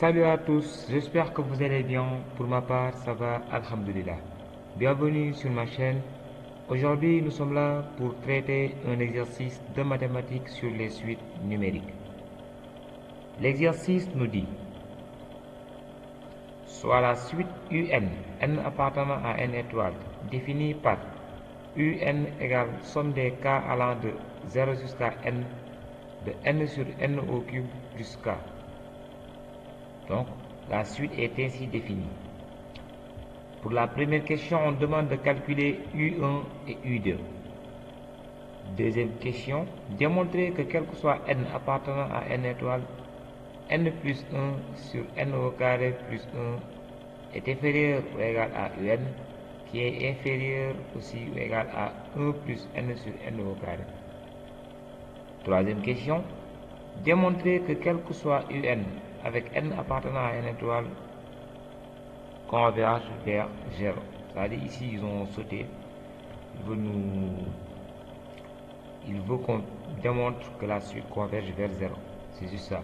Salut à tous, j'espère que vous allez bien. Pour ma part, ça va, alhamdulillah. Bienvenue sur ma chaîne. Aujourd'hui, nous sommes là pour traiter un exercice de mathématiques sur les suites numériques. L'exercice nous dit, soit la suite UN, n appartenant à n étoiles, définie par UN égale somme des k allant de 0 jusqu'à n, de n sur n au cube jusqu'à. Donc, la suite est ainsi définie. Pour la première question, on demande de calculer U1 et U2. Deuxième question, démontrer que quel que soit n appartenant à n étoiles, n plus 1 sur n au carré plus 1 est inférieur ou égal à Un, qui est inférieur aussi ou égal à 1 plus n sur n au carré. Troisième question, démontrer que quel que soit Un avec n appartenant à n étoile converge vers 0. C'est-à-dire ici ils ont sauté. Il veut qu'on démontre que la suite converge vers 0. C'est juste ça.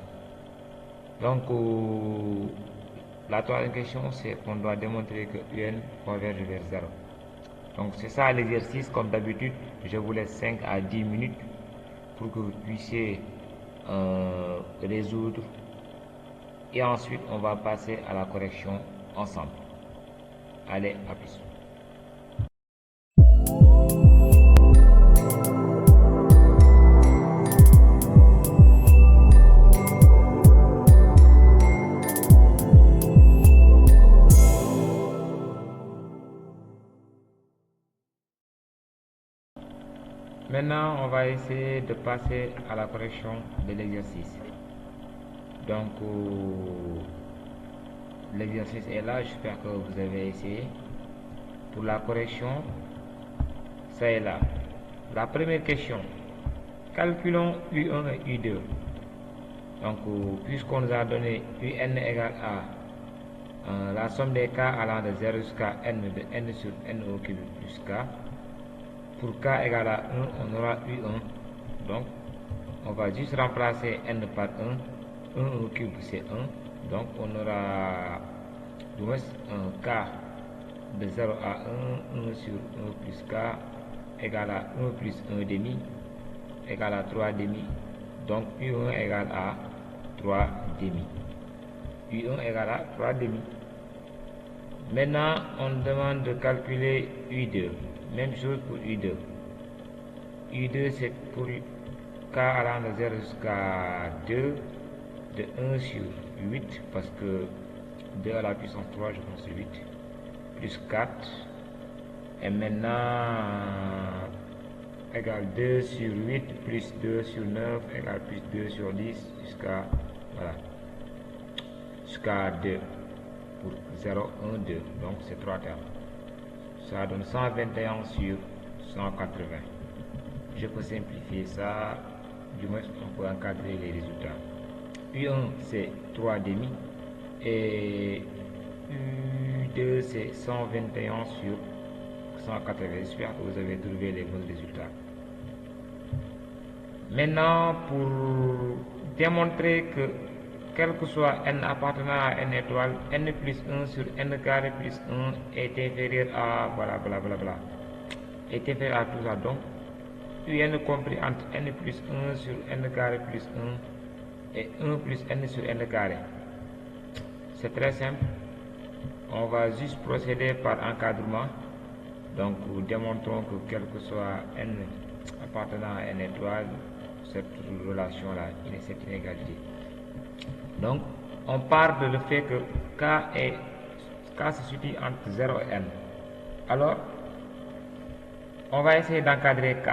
Donc la troisième question, c'est qu'on doit démontrer que Un converge vers 0. Donc c'est ça l'exercice. Comme d'habitude, je vous laisse 5 à 10 minutes pour que vous puissiez résoudre. Et ensuite, on va passer à la correction ensemble. Allez, à plus. Maintenant, on va essayer de passer à la correction de l'exercice. Donc, l'exercice est là, j'espère que vous avez essayé. Pour la correction, ça est là. La première question, calculons U1 et U2. Donc, puisqu'on nous a donné UN égale à la somme des k allant de 0 jusqu'à n de n sur n au cube plus k, pour k égale à 1, on aura U1. Donc, on va juste remplacer n par 1. 1 au cube, c'est 1. Donc, on aura un k de 0 à 1, 1 sur 1 plus k égale à 1 plus 1 demi égale à 3 demi. Donc, U1 égale à 3 demi. U1 égale à 3 demi. Maintenant, on demande de calculer U2. Même chose pour U2. U2, c'est pour k allant de 0 jusqu'à 2, de 1 sur 8, parce que 2 à la puissance 3, je pense c'est 8, plus 4. Et maintenant, égale 2 sur 8, plus 2 sur 9, égale plus 2 sur 10, jusqu'à, voilà, jusqu'à 2. Pour 0, 1, 2. Donc, c'est 3 termes. Ça donne 121 sur 180. Je peux simplifier ça. Du moins, on peut encadrer les résultats. U1, c'est 3 demi. Et U2, c'est 121 sur 180. J'espère que vous avez trouvé les bons résultats. Maintenant, pour démontrer que quel que soit n appartenant à n étoile, n plus 1 sur n carré plus 1 est inférieur à blablabla. Est inférieur à tout ça. Donc, Un compris entre n plus 1 sur n carré plus 1 et 1 plus n sur n carré. C'est très simple. On va juste procéder par encadrement. Donc, démontrons que quel que soit n appartenant à n étoile, cette relation-là, cette inégalité. Donc, on part de le fait que K se situe entre 0 et n. Alors, on va essayer d'encadrer K.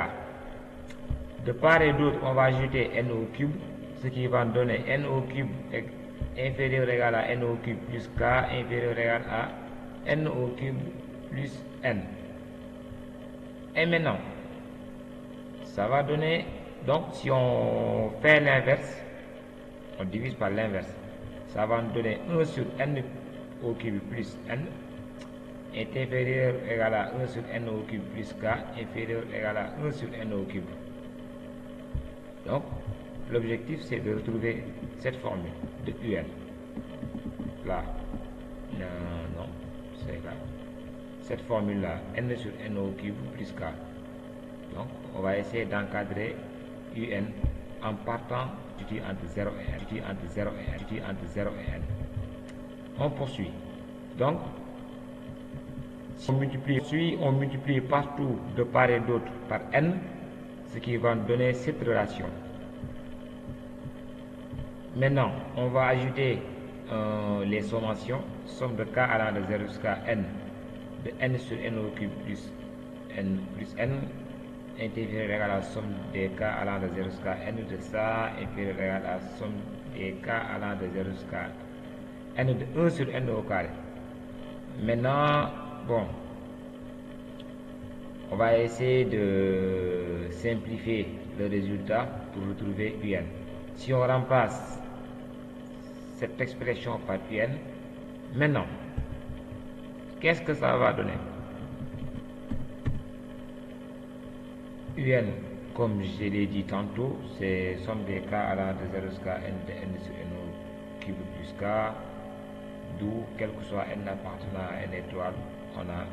De part et d'autre, on va ajouter n au cube, ce qui va donner n au cube inférieur ou égal à n au cube plus K inférieur ou égal à n au cube plus n. Et maintenant, ça va donner, donc si on fait l'inverse, on divise par l'inverse, ça va nous donner 1 sur n au cube plus n est inférieur ou égal à 1 sur n au cube plus k inférieur ou égal à 1 sur n au cube. Donc, l'objectif c'est de retrouver cette formule de UN. là, non, c'est là, cette formule là, n sur n au cube plus k. Donc on va essayer d'encadrer un en partant du entre 0 et n, du entre 0 et n, du entre 0 et n. On poursuit. Donc si on multiplie partout de part et d'autre par n, ce qui va donner cette relation. Maintenant, on va ajouter les sommations, somme de k allant de 0 jusqu'à n, de n sur n au cube plus n, inférieur égal à la somme des k allant de 0 jusqu'à n de ça, inférieur égal à la somme des k allant de 0 jusqu'à n de 1 sur n au carré. Maintenant, bon, on va essayer de simplifier le résultat pour retrouver un. Si on remplace cette expression par un, maintenant, qu'est-ce que ça va donner? Un, comme je l'ai dit tantôt, c'est somme des k allant de 0 jusqu'à n de n sur n au cube plus k, d'où quel que soit n appartenant à n étoile, on a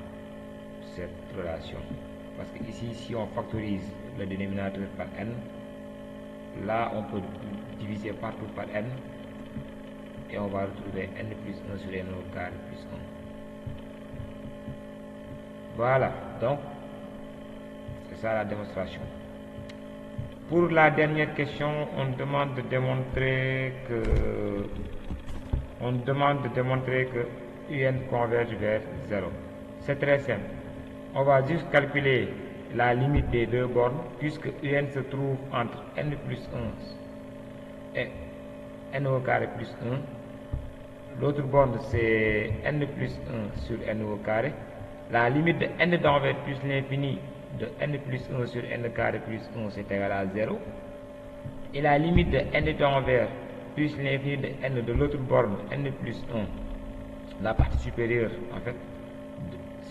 cette relation. Parce que ici, si on factorise le dénominateur par n, là on peut diviser partout par n et on va retrouver n plus 1 sur n au carré plus 1. Voilà, donc c'est ça la démonstration. Pour la dernière question, on demande de démontrer que un converge vers 0. C'est très simple. On va juste calculer la limite des deux bornes puisque un se trouve entre n plus 1 et n au carré plus 1. L'autre borne c'est n plus 1 sur n au carré. La limite de n d'envers plus l'infini de n plus 1 sur n carré plus 1 c'est égal à 0. Et la limite de n d'envers plus l'infini de n de l'autre borne n plus 1, la partie supérieure en fait,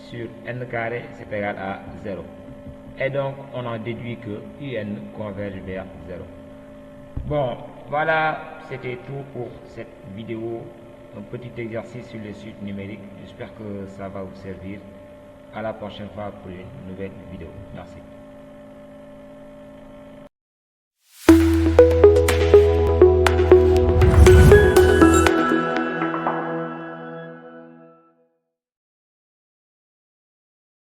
sur n carré c'est égal à 0. Et donc on en déduit que un converge vers 0. Bon, voilà, c'était tout pour cette vidéo. Un petit exercice sur les suites numériques. J'espère que ça va vous servir. À la prochaine fois pour une nouvelle vidéo. Merci.